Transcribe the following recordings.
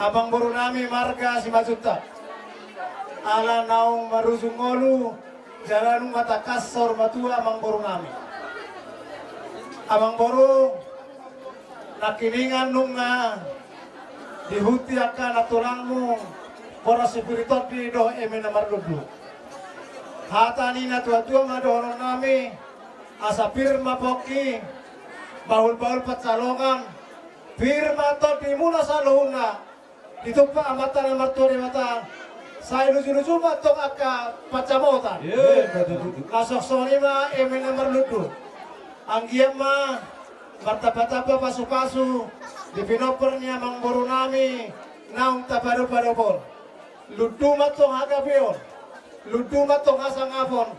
Abang Boru nami marga si Majuta. Ala naung marusung ngolu jalan mata kasor matua Abang Boru nami. Abang Boru nakiningan nunga dihuti akan atulangmu pora spiritot di doh eme namar dudu. Hatani na tua-tua madohon nami asa firma poki baul-baul pacalongan firma to di muna saluna ditupa amatan martua di mata saya lucu-lucu matong aka pacamotan kasok sonima eme namar dudu anggiam mah martaba-taba pasu-pasu di pinopernya Mang Boru nami naung tabaro-barobol ludu matong hagabion ludu matong asang afon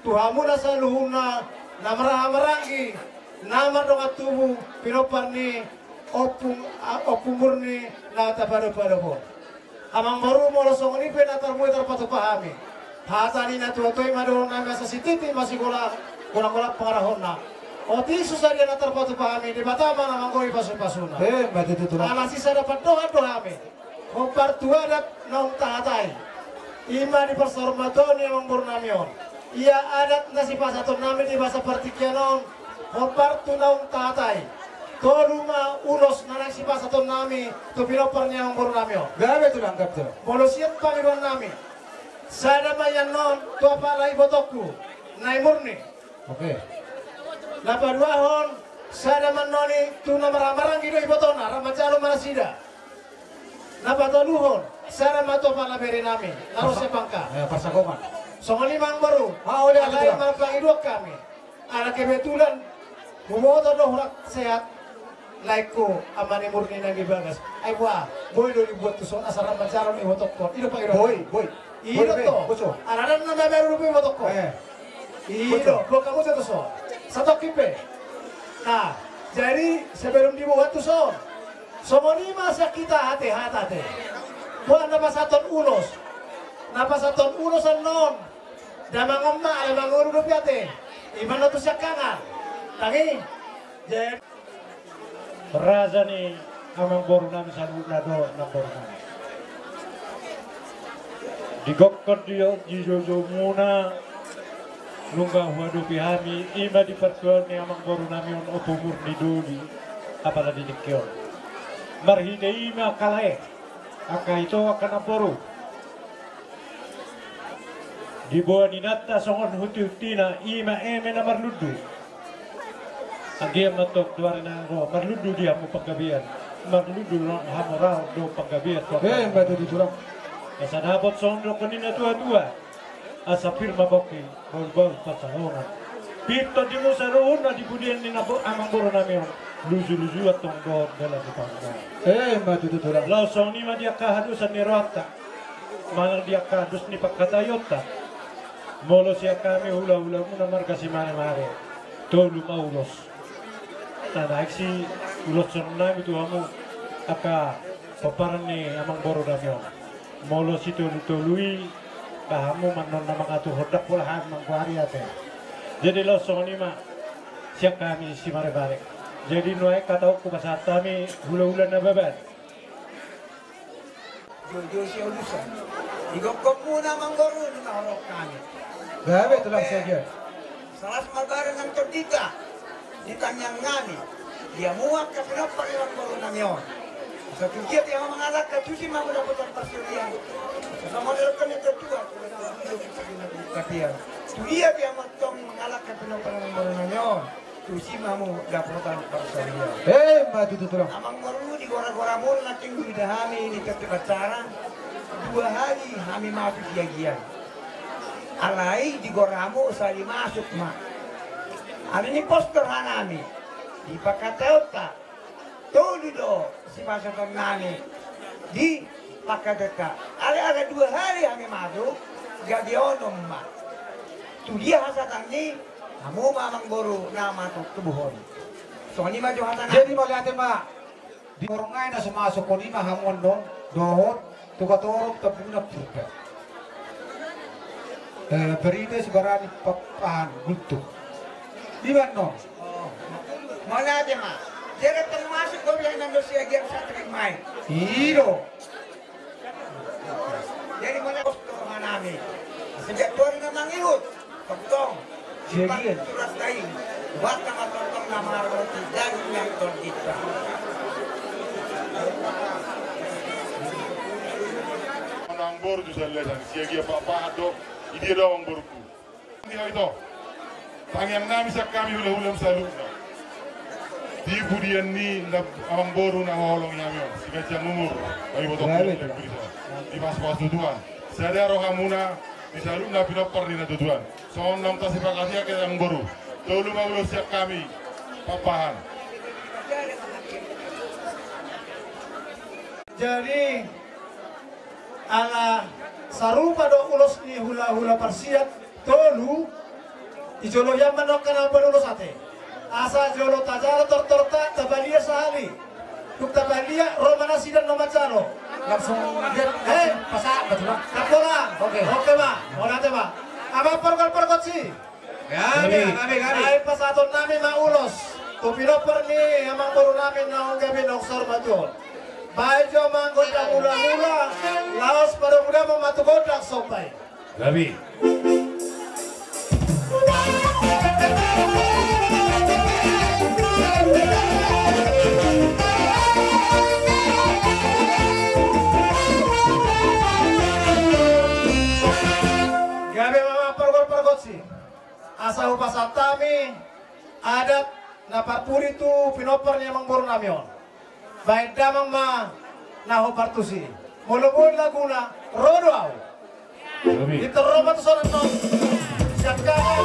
tuhamu nasa luhuna namara marangi nama donga tubuh pinoparni opung murni na tabaro-barobol Amang Boru molosong ini penatar mu terpatu pahami hatani na tuwa-tuwa madorong nami asa sititi masih kulang-kulang pengarahona oti susah dia natar patu pahami di mata mana manggoi pasu-pasuna ala sisa dapat doa-doa me kompar tua dat nong tahatai ima di persormatoni Amang Boru namion ia adat nasi pasaton nami di bahasa partikianon kompar tu nong tahatai toluma ulos nanak si pasaton nami tu pinopernya Amang Boru namion gawe tu langkap tu polosian pangiruan nami sada mayan non tu apa lai botokku nai murni oke Napa dua hon sada manoni tu namara-marang gido ibotona ramacalo marasida. Napa toluhon sada mato pala beri nami lalu sepangka. Persakoman. Songali Mang Boru. Oleh alai marpang idok kami. Ala kebetulan bumoto dohrak sehat. Laiku amani murni nang dibagas. Ay buah boy do dibuat tu son asal ramacalo ni botokon. Ido pang ido. Boy. Ido to. Aradan nama baru rupi botokon. Ido kamu jatuh son. Satu kipe. Nah, jadi sebelum dibuat tuh somoni masa kita hati-hati. Buat napa saton ulos. Napa saton ulosan non. Damang ngomma alamang urut yate. Iman tuh syakangan. Tangi. Jadi Raza ni Amang Boru nami sanu nado nambor nami. Digokon dia jijo muna lunga huadu pihami ima di pertuan ni Amang Boru nami on opumur di duli apalagi dikyon marhide ima kalae aka itu akan Boru di bawah ninata songon huti-hutina ima eme na marludu agiam matok duarina ro marludu dia mu paggabian marludu no hamorao do paggabian batu diturang asa nabot sondo kanina tua-tua asa firma boki bol pasalona pito di musa rohuna di budian ni nabo Amang Boru nami luzu-luzu atong do dalam di pangga batu diturang langsung ni ma dia kahadusan ni rota malang dia kahadus ni pakatayota molo siya kami hula-hula muna marga si mare-mare tolu maulos naik si ulos nami tu hamu aka paparan ni Amang Boru nami molo si tolu-tolui kamu manon namang atu hodak pulahan mangkuari ate. Jadi lo soni ma siap kami si mare-mare. Jadi nuai kata aku pasat kami hula-hula na babat. Jojo siya ulusan. Igokok muna Mang Boru na horok kami. gawe tu lang saja Salas magaran ng tordita. Ditanyang ngani. Dia muak ka pinapar Mang Boru namion. Sa tukiat yang mengalak ka tusi mau dapat ang pasurian. Sa model ka nito tuwa. Katian. Tulia dia matong mengalak ka pinapar Mang Boru namion. Tusi mau dapat ang pasurian. batu diturang Amang Boru di gora-gora mul nating bida kami ini ketepacaran 2 hari kami masuk yagian. Alai di goramu saya masuk mak. Hari ini poster hanami di Pakateuta. Tuh do si pasaton nami di Pakateuta. Ada 2 hari kami masuk gak dionom mak. Tuh dia hasatan ni kamu Amang Boru nama tubuhon. Soalnya maju hatan. jadi malihat mak di orangay na sumasok ko ni mahamon dong dohot tukatorok tapi na purda berita sebarang papahan gutuk di mana Mana aja mak? Jadi termasuk kau yang nando siagian satrik main. Iyo. Jadi mana bos kerohan kami. Sejak tuan memang ikut. Tong. Siagian. Surat kain. Buat nama tong nama roti dan yang tong kita. Ang bor du sa lesan siagi apa do idi do ang borku ndi ito tangyang nami sa kami hula-hulam sa luna di budian ni na ang boru na holong yami siga siya umur ay boto di pas tutuan sadaro hamuna di sa luna pinapar ni na tutuan so nam ta sipakasya ke ang boru tolu maulo siya kami papahan Jadi ala sarupa do ulos ni hula-hula parsiat tolu ijolo yang manokkan apa ulos ate asa jolo tajara tortorta tabalia sahali tuk tabalia romana sidan nomacano Langsung pasak betul Pak? kapola Oke. ma ona te ma apa perkot sih Kami. ay pasaton namin na ulos tupinoper ni amang baru namin na gabi ng sorbaton Bajo manggoda mula-mula, laos pada muda mematukodak sopai. Gabi. Gabi mama pergot si. Asa upasatami adat naparpuri tu pinoper ni amang baru namion. Baik damang ma naho partusi. Mulubun laguna rodo au. Gabi. Diterobat soran non. Siapkan.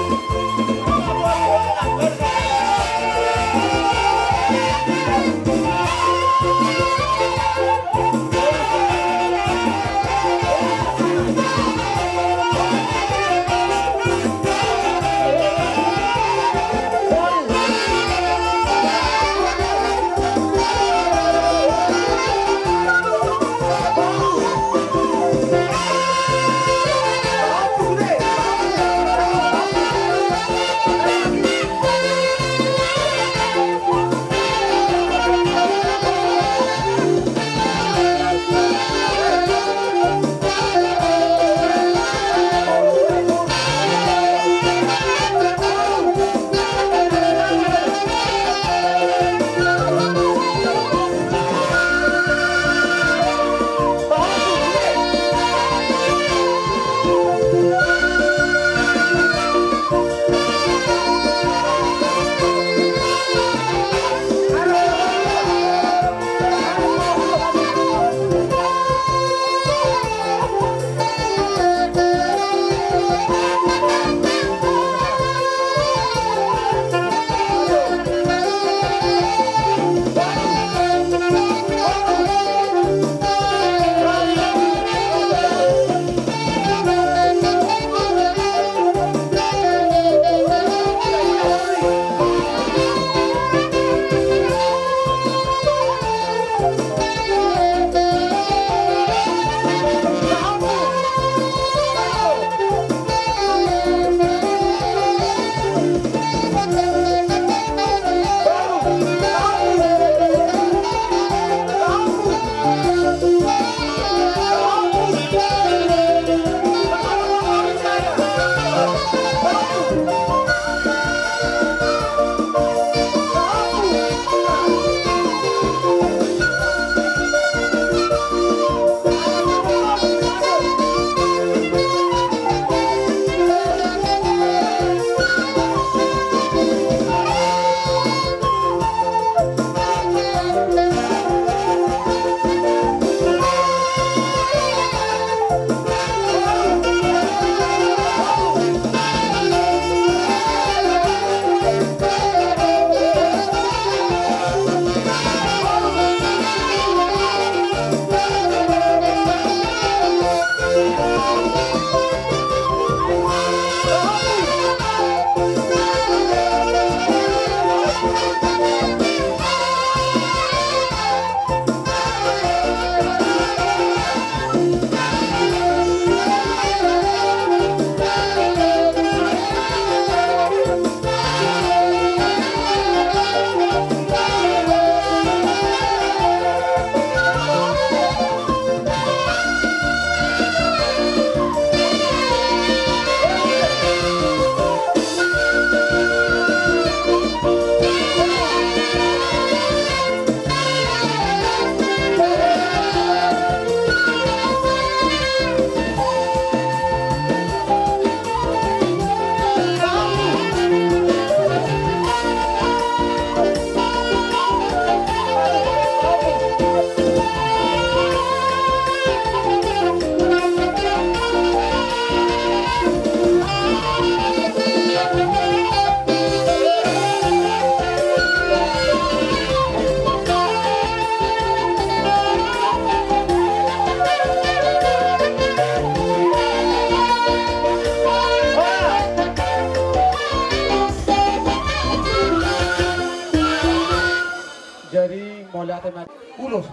hati mati ulos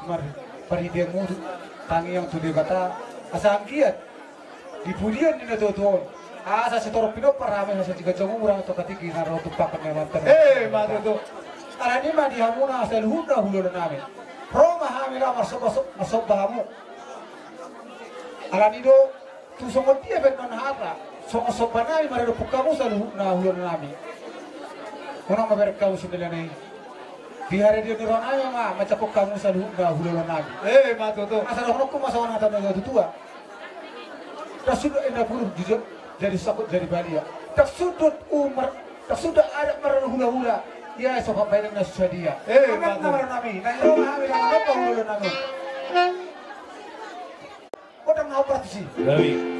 mari dia mudu tangi yang tu dia kata asam kiat di pudian ni na tutuon asa setor pino parame sa tiga jongo murang to katiki na ro tupak na mantan mati tu. arani ma di hamuna asal huda hulo nami Roma hamila masok bahamu arani do tu songon dia ben non hata songo sobanami mare do pukamu sal na hulo nami ona maberkau sindelane bihare dia nironaya ma macapok kamu sal na hulo nami Mati tu. asal rokku masawana ta na tua tak sudah enda buruk jujur dari sakut dari Bali ya tak sudut umar tak sudah ada maran hula-hula ya sobat bayan na dia Mati. maran nami na iro hamila na pa hulo nami Kodang mau praktisi Gawi.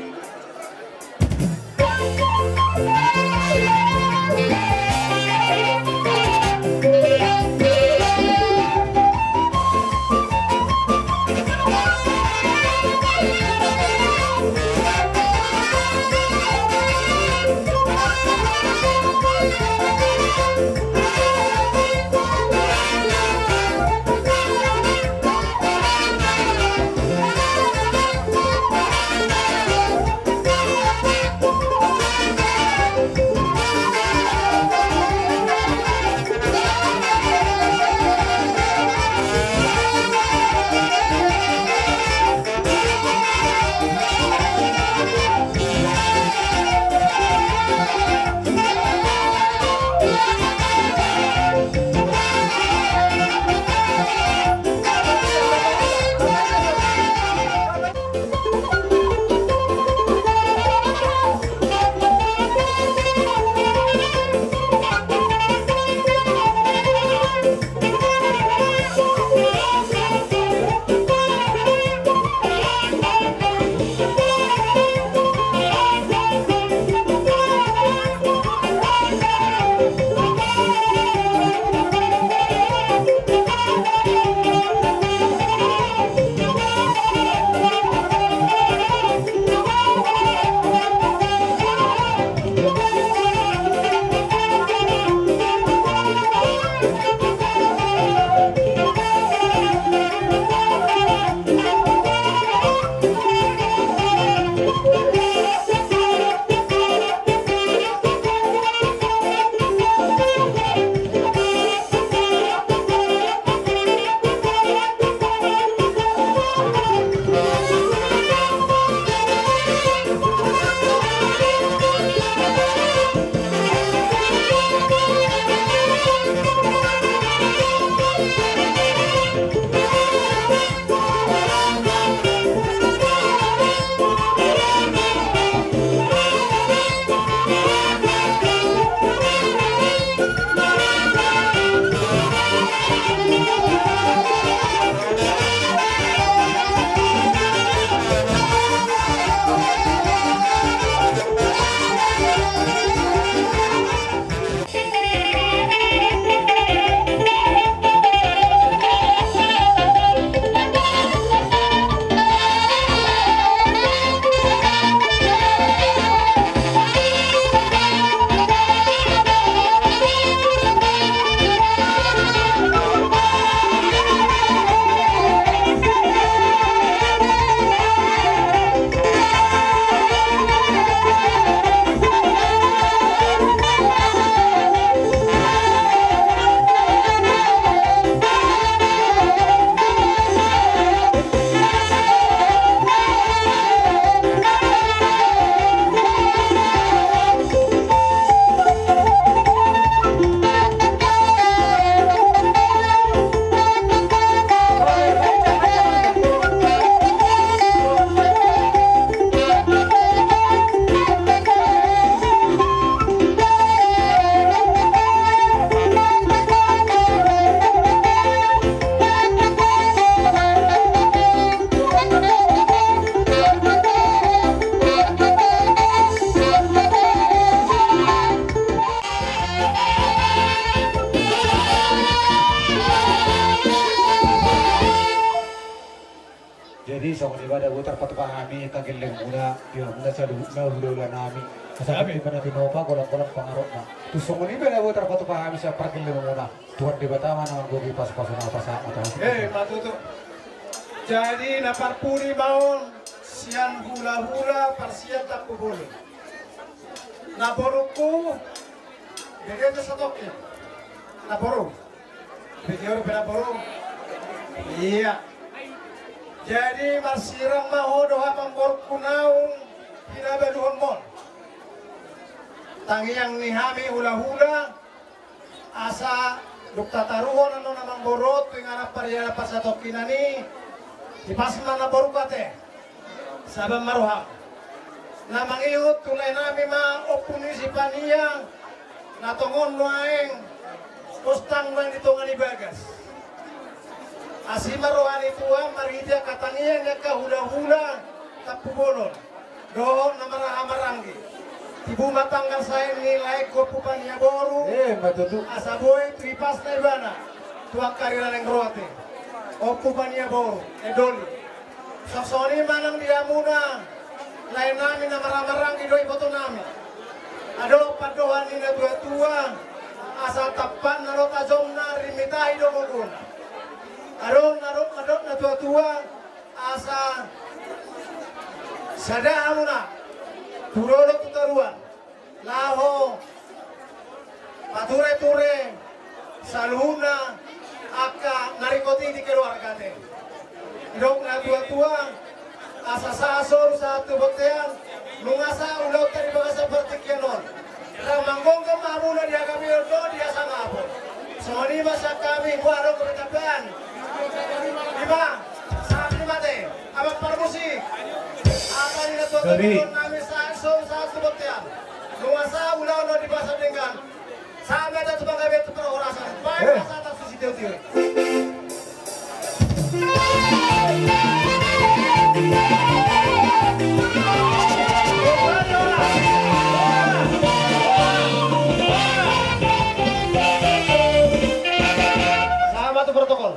Jadi sama ibadah butar patu kami tanggal mula dia mula selalu na hulo nami Sabi ba natin pa golang-golang pangarap na. Tusong ni ba na bo terpatu pahami sa parking limo muna. Tuhan di Batama na gogi pas-pas na pasama ta. Matuto. Jadi naparpuri maon sian hula-hula parsian tak boleh. Naboruku beda sa toke. Naboru. Beda naboru. Iya. Jadi marsirang mahodo habang borku naung hinabaduhon mon. Tangiang nihami hula-hula asa dukta taruhon ano namang borot tuwing anak pariyala pa sa tokinani ipasma na borukate sabang maruham na mangiut tulay nami maopuni si paniya natongon nuaeng kustang bang ditongan ibagas asima rohani tua marhidya katangiya nga kahula-hula tapubolon doon na marahamaranggi ibu matanggal saya nilai kopupan ya boru Matutu. asaboy tripas na ibana tuak karila ng rote kopupan ya boru edoli sosoni manang dia muna lain namin na maramarang idoy boto namin ado padohan ni na tua asal tapan na rota jom na rimitahi do guguna ado na tua asa sada muna turolo tutaruan laho pature-ture saluna aka narikoti di keluarga te dong na tua asa sasor satu baktean lungasa ulau tari bagasa bertikianon ramanggong ke mamuna dia kami do dia sangapo semoni masa kami buaro keretapan lima saat lima te abang parmusik apa ni tua kami satu baktean luasa ulau no di bahasa dengan sampai ada tubang gabe tu perasan baik masa atas sisi tiu sama tu protokol.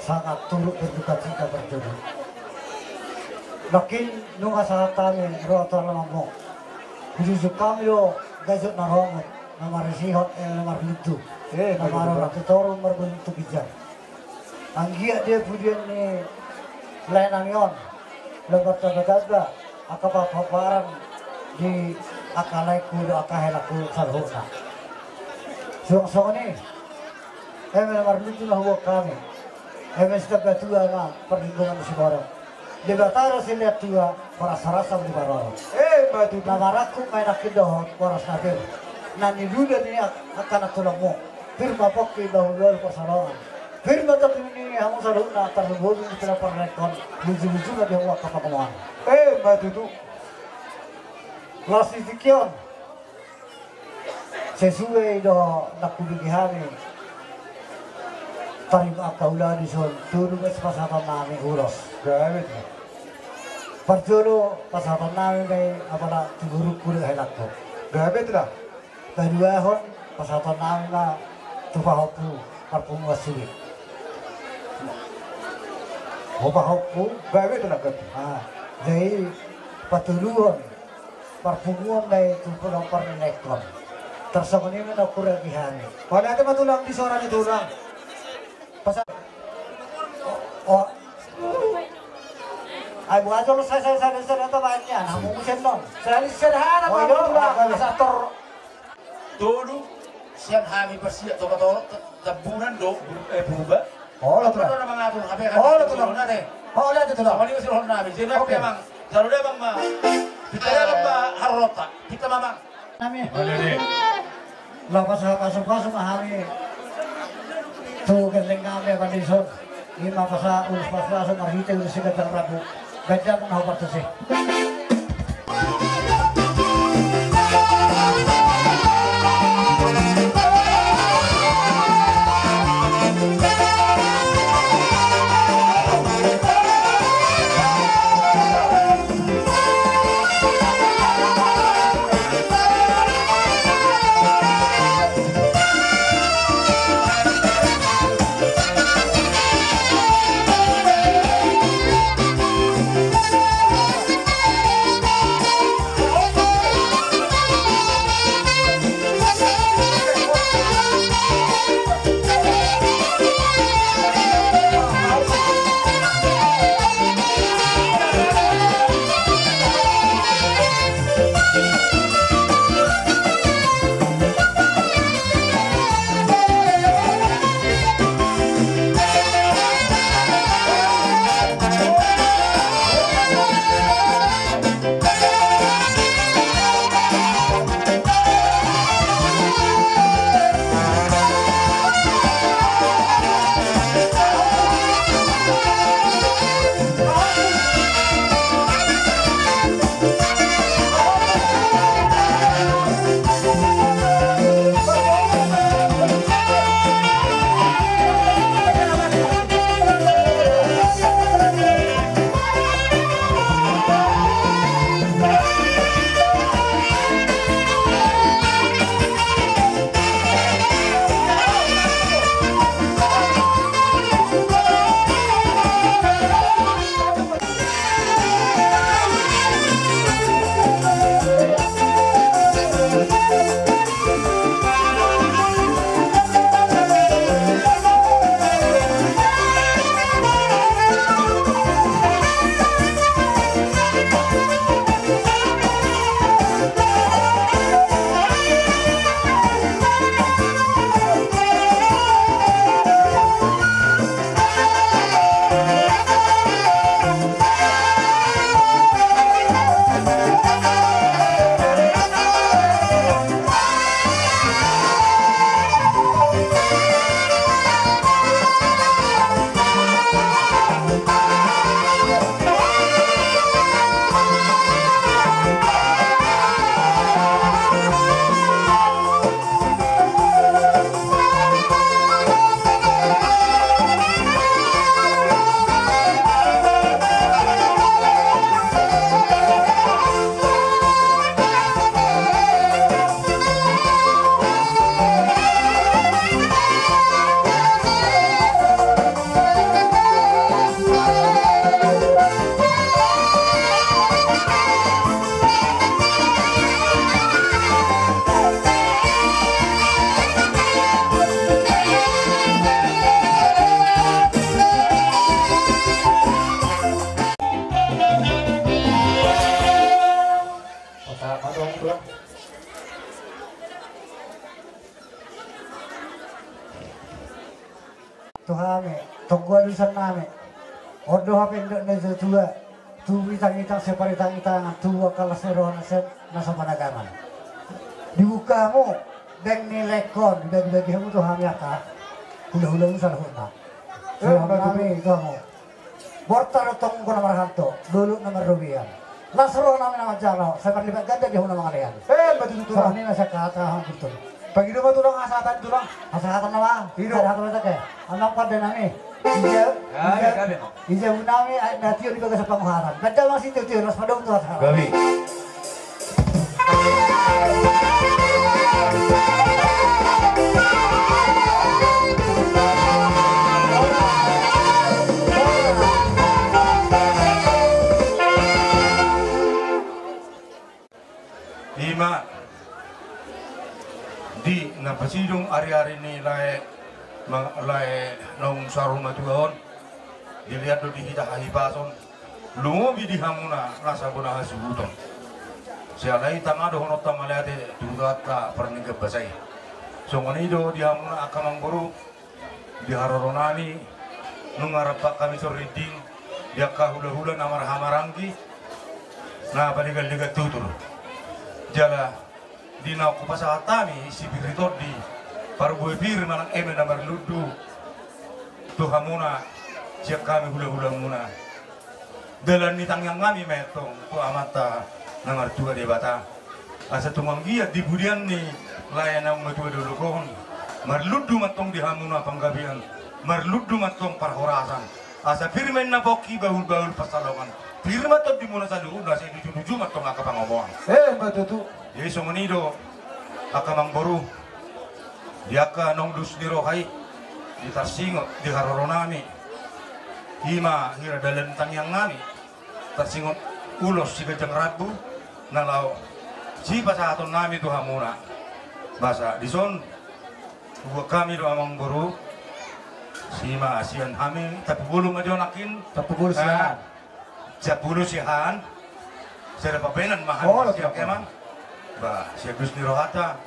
sangat turut berduka cita berjodoh. Lakin nung asa kami roto lamang khusus kami yo gajut narongot namar sihot namar lutu namar ratutoro marbuntu bijar. Anggia dia pudian ni lainang yon lebat tagada akapaparan di akalaiku do akahelaku salhona. Suang ni namar lutu na huwag kami. Setiap tua na perlindungan si barang. Di batara sila tua para sarasa di barang. Batu namaraku main akidoh para sabir. Nani duda ni akan tulang mo. Firma pokki bahulul pasarangan. Firma tapi ini hamu saluna terhubung di pelapor rekon. Lucu-lucu na dia huwag kapakamuan. Batu tu. Klasifikasyon. sesuai do nakubigihani tarim akaula di son tulu mas pasatan nami uros Gawit. perjolo pasatan nami kay apala tuguruk kulit helakko Gawit lah. kedua hon pasatan nami na tupahopu parpunga sulit hopahopu Gawit lah kat. jadi patuluan parpunguan kay tupulong parnekon tersangkuni na kuragihani Pada ate matulang di sora ni tulang. pasal oh ay buat lo saya itu banyak namun musim non Sali sederhana oh Pak itu tulang. asator Dulu siang kami bersiap toko tabunan do berubah. oh lo tuh Orang mengatur kami akan. oh lo tuh oh lihat itu Sama dia masih orang nabi. Jadi Oke. memang kalau dia bang mah kita dia bang harota kita memang. kami Ada deh. lapas pasuk mahami tuh gendeng kami akan disod lima pasa ulus pasa marhite ulus sekedar rabu gajah menghapar tuh sih Tuhame, tunggu alusan name. Ordo hapendo na tua, tuwi tangitang separitang-itangan, tuwa kalasero nasa panagaman. Dibuka mo, deng nilekon, bagi-bagi mo tuhame ata, hula-hula mo sa lahuna. So, nami, ito mo. Bortar tong ko na marahanto, dulu na marubiyan. Lasro namin na madyano, sa parlibat ganda di ho na mga liyan. Betul So, ano na sa katahan dito. Pagi itu mah tulang asatan tulang. Asatan nama. Hidup satu masa ke. Anak pada nami. Ija unami natio di bagas pangharan. Benda masih tio ras padong tuh asal. Gabi. Ima di napasidong ari-ari ni lae nong sarung matugaon dilihat do dihita hahibason lungobi di hamuna rasa bona hasubuton sialai tanga do honot tamaleate dugata perniga basai so ngonido di hamuna akamang boru di haroronani nungarapa kami sorriding dia kahula-hula namar hamarangi na paligal-ligal tutur jala di na ko pasatami si biritor di parboy bir manang eme namar ludu to hamuna siya kami hula-hula muna dalan ni tangyang ngami metong to amata nangar tuga de bata asa tumanggiat di budian ni layanang matua dulu kohon marludu matong di hamuna panggabian marludu matong parhorasan asa firmen na boki baul-baul pasalongan firma to di muna sa luud nasa inuju matong akapangomoan betul. jadi songonido akamang boru diaka nong dus ni rohay di tarsingot di haroronami hima hira dalan tangyang ngami tarsingot ulos si gajang rabu nalau si pasaton nami tu hamuna basa dison buat kami do amang boru sima asian kami tapi bulu majonakin Tapugul siya. Sepuluh sihan saya dapat benan mahan siap emang bah siap dus ni rohata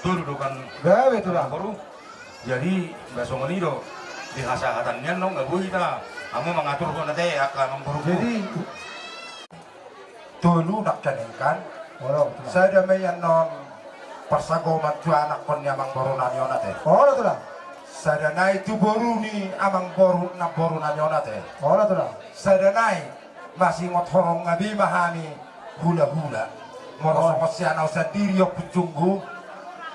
dudukan Gawe itu lah. baru jadi besok menido di hasahatannya no nggak boleh kita kamu mengatur kau nanti akan memperuk Jadi Tulu nak janingkan. Saya demikian non persagoman tu anak kon yang baru nanyona teh. itu lah. Saya naik tu baru ni amang baru nanyona teh. Itu lah. Saya naik masih ngotorong ngabi mahami hula-hula. Morosok sianau sendiri yok pucunggu.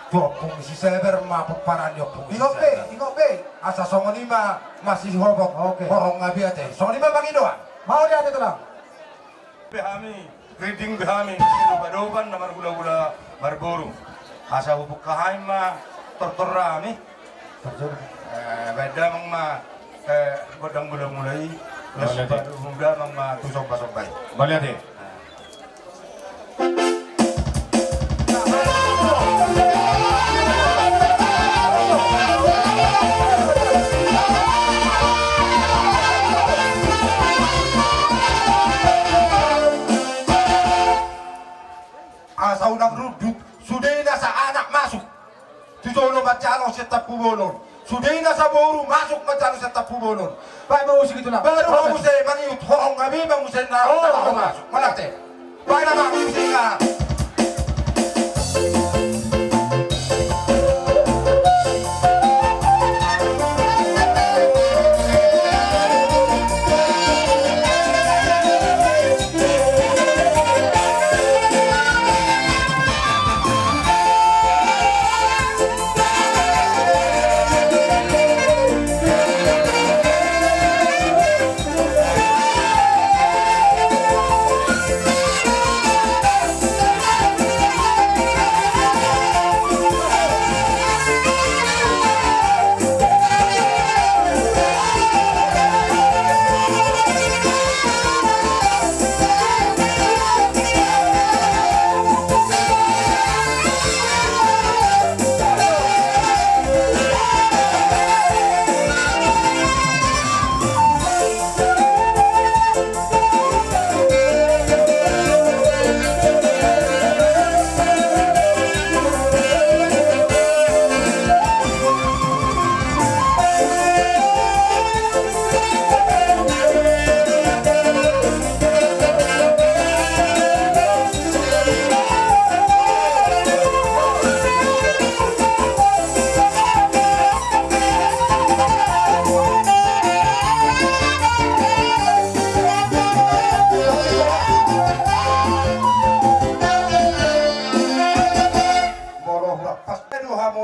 Topung si seber ma peparan yok pung. Ingok be. Asa songo lima masih hobok. Horong ngabi ate. Songo lima bagi doang. Mau dia itu lah. behami reading behami doban namar gula-gula marboru asa hubuk kahaim ma tortorami beda mang ma godang gula mulai muda mang ma tusok pasok baik Baliat deh. Asa unang rudut sudah nasa anak masuk tujono bacalo setap pubolon sudah nasa boru masuk bacalo setap pubolon Pak mau usik itu lah. baru kamu saya mangiut horong ngabi bang musen na masuk mana teh mana bang musen na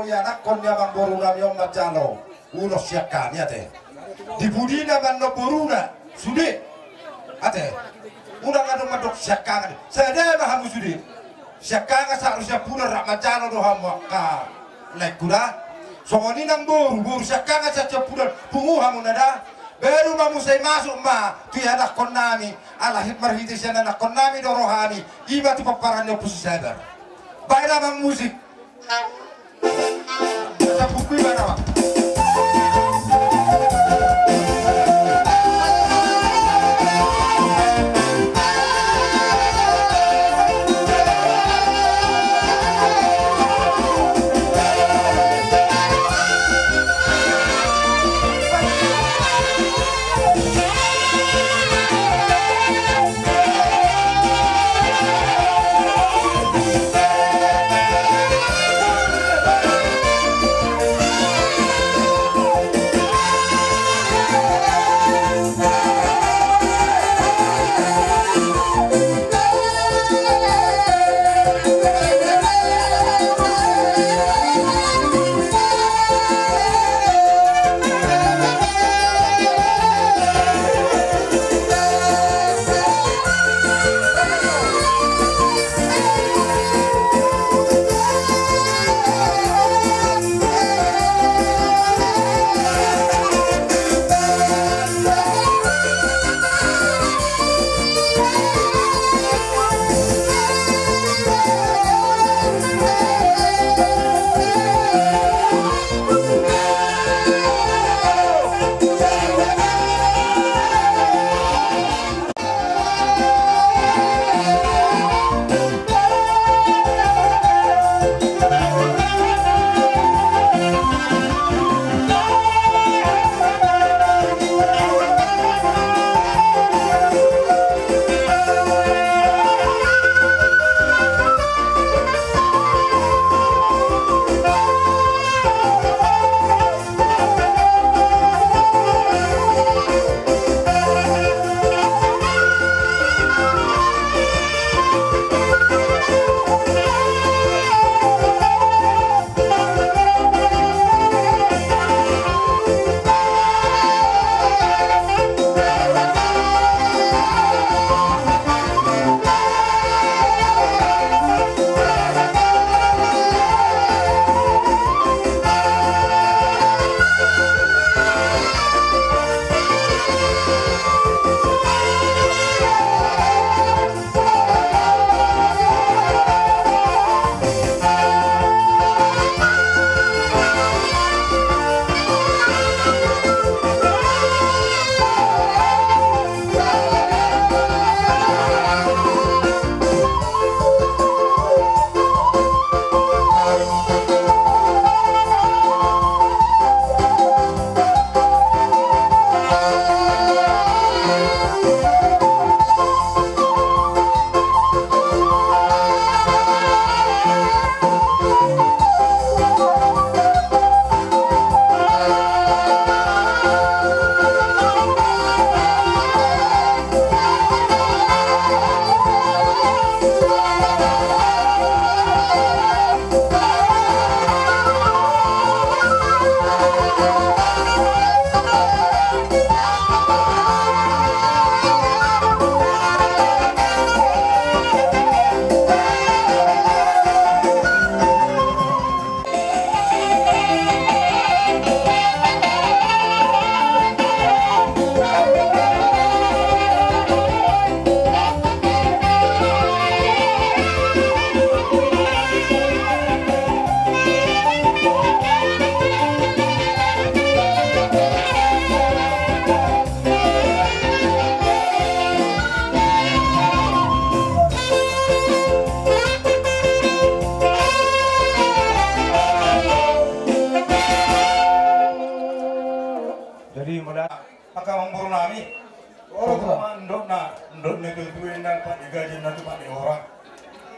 ya nakon ya bang boruna yang macalo ulos siakan ya teh di budina bando boruna sudah ate udah ngadu madok siakan saya dah bahamu sudah siakan seharusnya pula rak macalo doh hamu ka lekura songoni nang boru siakan saja pula pungu hamu nada baru mamu saya masuk ma tu ya nakon nami alahit marhitis ya nakon nami dorohani iba tu paparannya pusi sadar baiklah bang musik ada buku mana bang?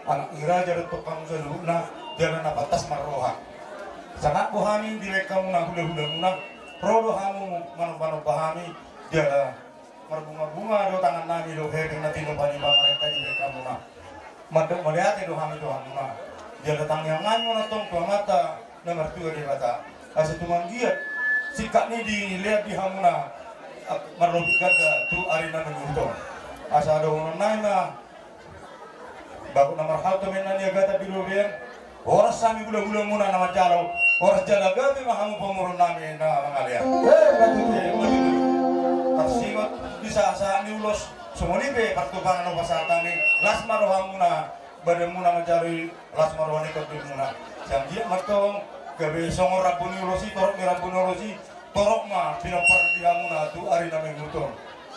anak ira jadi tukang seluna jalan atas maroha sangat bohami dilek kamu na hula-hula muna rodo hamu manu-manu pahami jala berbunga-bunga do tangan nami do hegeng nanti do panimba mereka dilek kamu na madok melihat do hami do hamu na jala tangan nganyo na tong tua mata nomor 2 di mata asa tumanggiat sikak ni dilihat di hamuna marlobik kada tu arina menguntong asa ada orang lain na baru nomor hal tu menan dia kata bilubian orang sami gula-gula muna nama jalo orang jala gabi mahamu pemurun nami na mangalian tersimat bisa asa ni ulos semua ni be pertukaran no pasal kami las marohamuna bademuna mencari las marohani kedumuna yang dia matong gabe songor rabuni ulosi torok mirabuni ulosi torok ma pinapar diamuna tu ari nami ngutong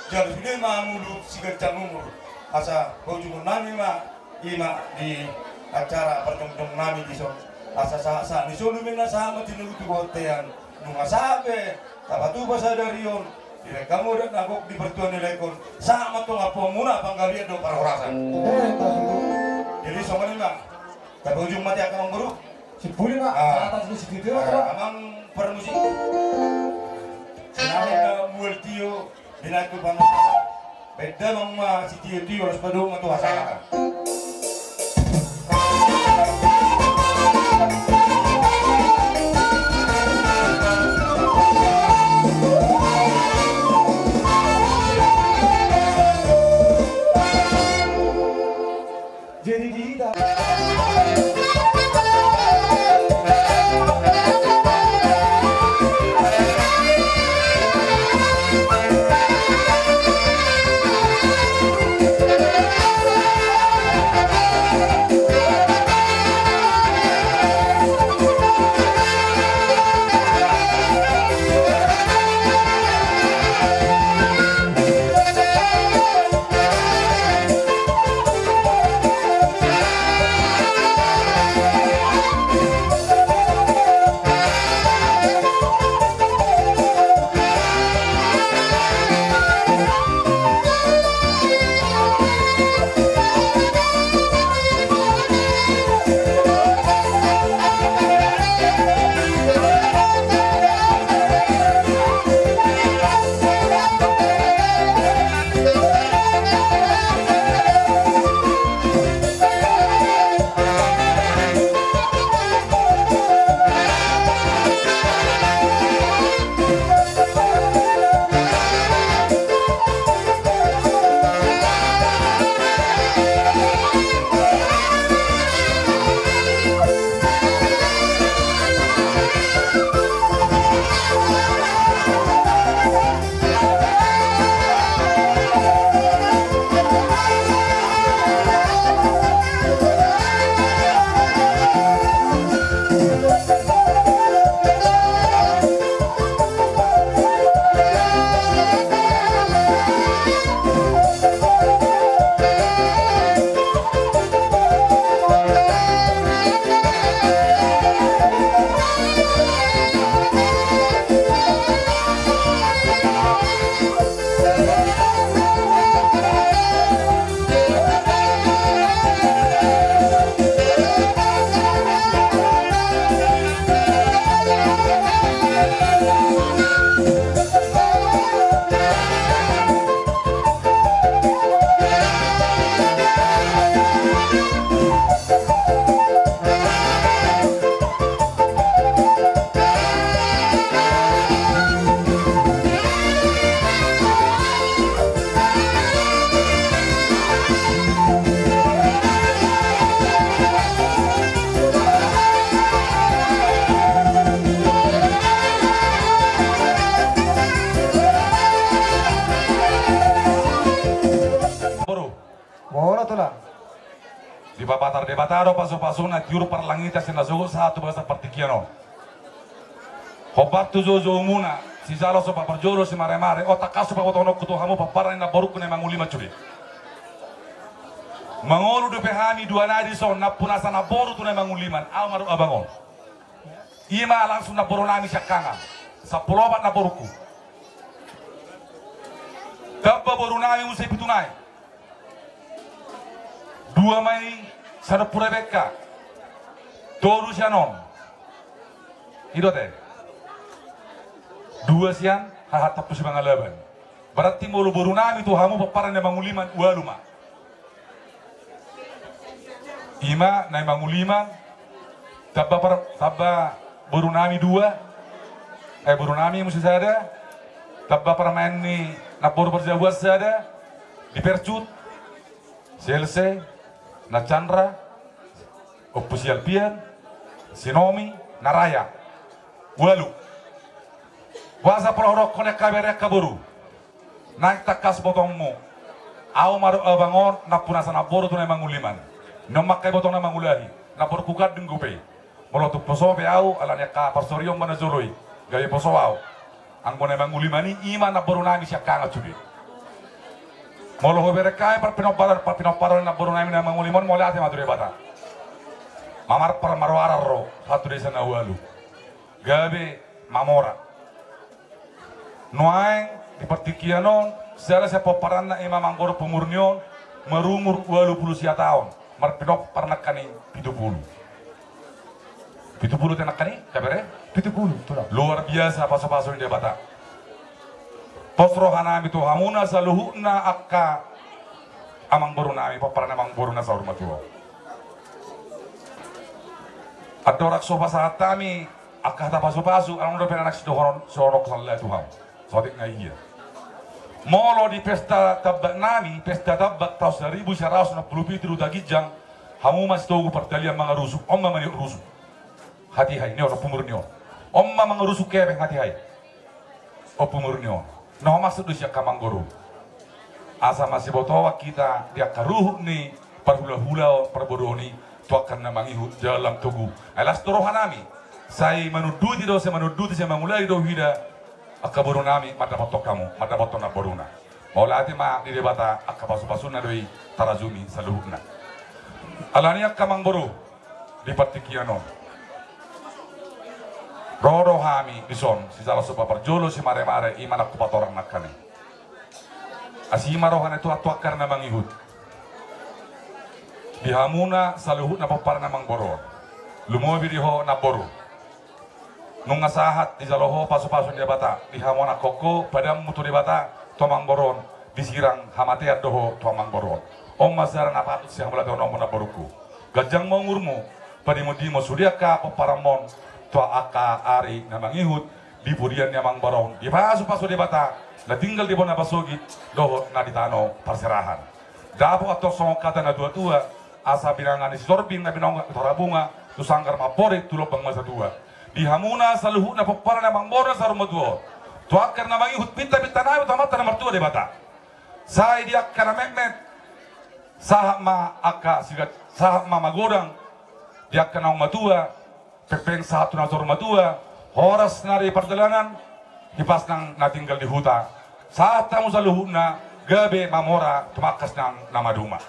jadi sudah ma mulut sigacang umur asa hujung nami ma ima di acara pertemuan nami di son asa sa ni sonu mina sama tinutu botean nunga sabe tapatu basa darion dire kamu dan aku di pertuan lekon sama tuh ngapo muna panggalian do parorasan jadi sama ni ma tapi ujung mati akan guru Si Buli Pak, atas musik video amang permusik senang na multio binatu panas beda mang si tio harus padung atau asal jadi kita di babatar debatado paso na tiur par langita sina zogo satu bahasa partikiano hobat tu zozo muna si jalo so papar joro si mare mare o takaso pa botono kuto hamu papara na baru kune mangulima curi mangolu de pehami dua nadi so na punasa na boru tu na manguliman almaru abangon ima langsung na boru nami syakanga sapulobat na boruku dabba boru nami usai pitunai dua mai sana purebeka toru sianon idote dua sian hahat tapu si mangalaban berarti mulu borunami tu hamu paparan na manguliman ualuma ima na manguliman tabba Burunami 2, Burunami mesti sada, tabba permain ni napor berjawas sada, dipercut, Selse, na Chandra, Opusial Pian, Sinomi, Naraya, Walu. Wasa prohorok konek kaberek kaburu, naik takas botongmu, au maru abangon napunasa naboru tunai manguliman, nomakai botong na mangulahi, napor kukat denggupe, molotu poso pe au alanya ka pastorium mana zoroi, gaya poso au, angkone mangulimani iman naboru nami siak kanga cubi. Molo hoberekai par pinoparan naboru nami na mangulimon mole ate madure bata. Mamar par marwararo satu desa na walu, gabe mamora. Noaeng di pertikianon, secara sepoparan na Manggoro pemurnion merumur 20 tahun, marpinok parnak kani 70. 70 tenak kani, kabere? 70, tulah. Luar biasa paso-paso ini bata. Posrohan nami tu hamuna saluhuna akka Manggoro nami paparan Manggoro na sa rumah tua. Adorak sopa saat kami akka ta paso-paso, anong do penanak sidohonon sorok sallah Tuhan. Sodik na iya. Molo di pesta tabak nami, pesta tabak tahun 1967 Dagijang, hamu mas togu pertalian mga rusuk, omma mani rusuk. Hati-hai, ini orang pemurnion. Omma mga rusuk kebe hati-hai. O pemurnion. Nah maksud siya Manggoro. Asa masih botowa kita dia karuh ni parhula-hula parboroni tuakan na mangihut dalam tugu. Alas torohan nami. Saya menuduti do saya menuduti saya mengulai do hida. Akka borunami mata botok kamu, mata botok na boruna. Maulati ma di debata akka pasu-pasu na doi tarazumi saluhuna. Alani akka Manggoro di partikiano. Rodo hami bison si salah sopa perjolo si mare-mare iman aku patorang nakane. Asima rohan itu atuak karena mangihut. Dihamuna saluhut na papar na Manggoro. Lumobi diho na boru. Nung asahat di jaloho pasu-pasu di bata di hamona koko padam mutu di bata to Manggoron disirang hamateat doho to Manggoron om masaran apa si hamula to nomona boruku gajang mangurmu padimo sudiaka paparamon to aka ari na mangihut di purian nya Manggoron di pasu-pasu di bata na tinggal di bona pasogi doho na ditano perserahan dapo atau song kata na tua-tua asa bilangan si sorbing na binong torabunga tu sanggar mapore tulok bang masa tua di hamuna saluhut na papara na Manggoro sa rumaduo. Tuakar na mangihut pita-pita na ito mata na martua di bata. Say di akka na mekmet. Sahak ma akka sigat sahak ma magorang. Di akka na umatua. Pepeng satu na rumatua. Horas na rin pardalanan. Hipas nang natinggal di huta. Saat tamu saluhut na gabi mamora tumakas ng namaduma.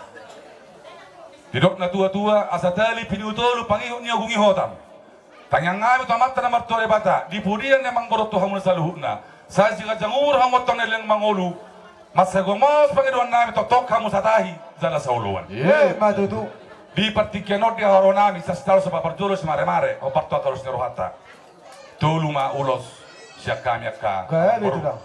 Didok na tua-tua asa tali pinutolo pangihut niya gungihotam. Tanyang ngami to mata na martore bata di pudian na Manggoro to hamun saluhuna sa siga jangur hamot to neleng mangolu masagomos pangidon nami to tok hamu satahi jala sauluan Matutu. di partikiano di haronami sa stalo sa paparjolo si mare-mare o parto akaros ni rohata tuluma ulos siya kami akka Manggoro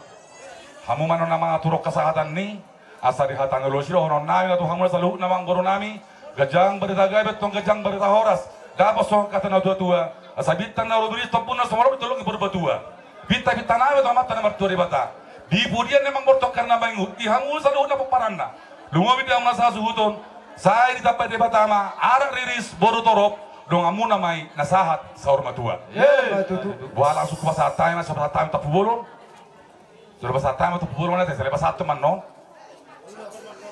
hamu manon na mga turok kasahatan ni asa di hatang ulos silo honon nami to hamun saluhuna Manggoro nami gajang berita gaibet tong gajang berita horas dapat soal kata na tua-tua asa bitan na roduri topuna somoro bitolong iburbatua bita nawe to mata na martori bata di pudian na Manggoro karena mangut di hamul saluhut na paparanna lungobi di amna sa suhuton say di tapat di bata ma arak riris boru torop dong amuna mai nasahat sa urmatua wala su kupasa time sa time ta pubolon sudah pasat time ta pubolon na tele pasat man non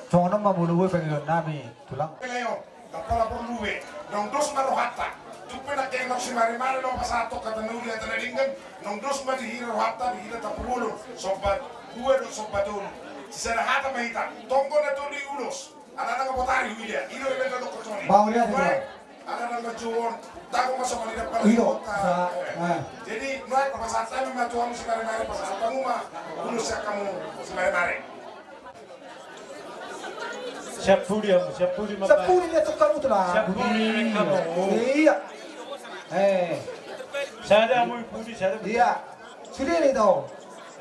Sono mamuluwe pangilon nami tulang. Ngayon, tapala por nube, nong dos marohata. Tupe na kaya si mare-mare lo pasato katanuli at nalingan, nong dos madihira rohata, dihira tapulon, sobat, dua do sobatun. Si sarahata mahita, tonggo na tuli ulos. Ana nga botari huya, ino rebenta do kotoni. Mau lihat itu. Ana nga majuon, tago masuk kanila para Iyo. Jadi, nuai pasata mi matuan si mare-mare pasata muma, ulos siya kamu si mare-mare. Siap pudi mapa. Sepuluh dia tukar itu lah. Siap pudi kamu. Iya. Saya mau pudi saya. Iya. Sudah ni tahu.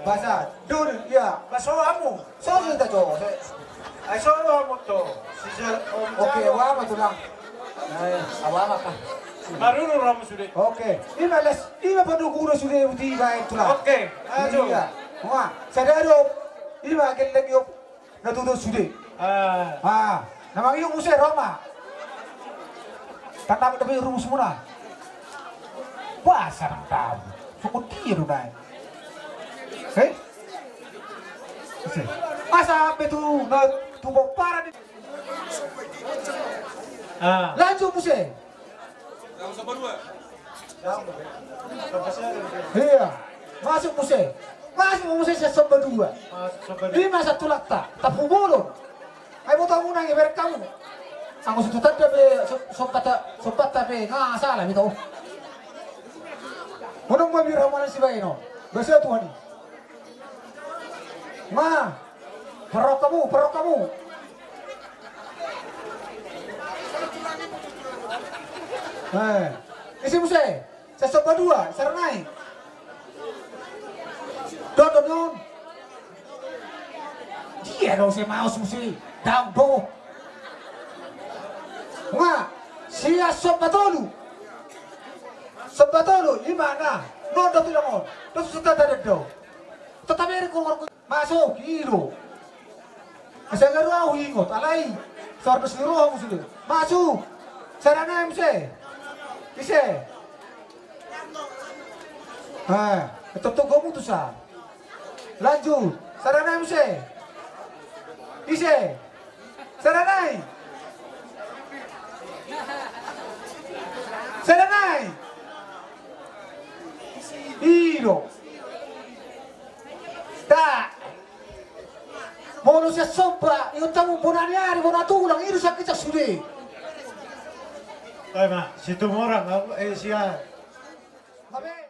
Bahasa dur ya. Bahasa kamu. Soal kita jo. Ayo kamu tu. Oke, awam tu lah. Awam apa? Marunong ramu sudah. Oke, ima paduguro sudah uti baik tulah. Oke, ayo. Iya, wah, sadaro, ima keleng yuk, natuto sudah. Namang yung usai Roma. Tandang demi rumus muna. Wah, sarang tahu. Suku tiru naik. Masa apa tuh na tubuh parah di. Lanjut musai. Iya, masuk musai. Masuk musai sesama dua. Ini masa tulak tak pemulung. Ayo mau tahu nang ibarat kamu. Ang gusto tanda be sopat tapi nggak salah itu. Munong mabira mo na si Baino. Basta Tuhan. Ma, perok kamu. Isi musai. Sa sopa dua, saranay. Don. Dia dong si Maus musai. Dampo. Nga, siya Sobatolu, imana, non datu langon, datu sudah ada do. Tetapi kalau masuk kilo, saya nggak tahu ingot, alai, soal seluruh musuh, masuk, sarana MC, bisa, itu tuh kamu tuh sah, lanjut, sarana MC, bisa, sarana. Serenai Iro Da Mono siya sobra yung tamu bonanyari bonatulang iro sa kita suli. Ay ma, si tumorang siya. Mabe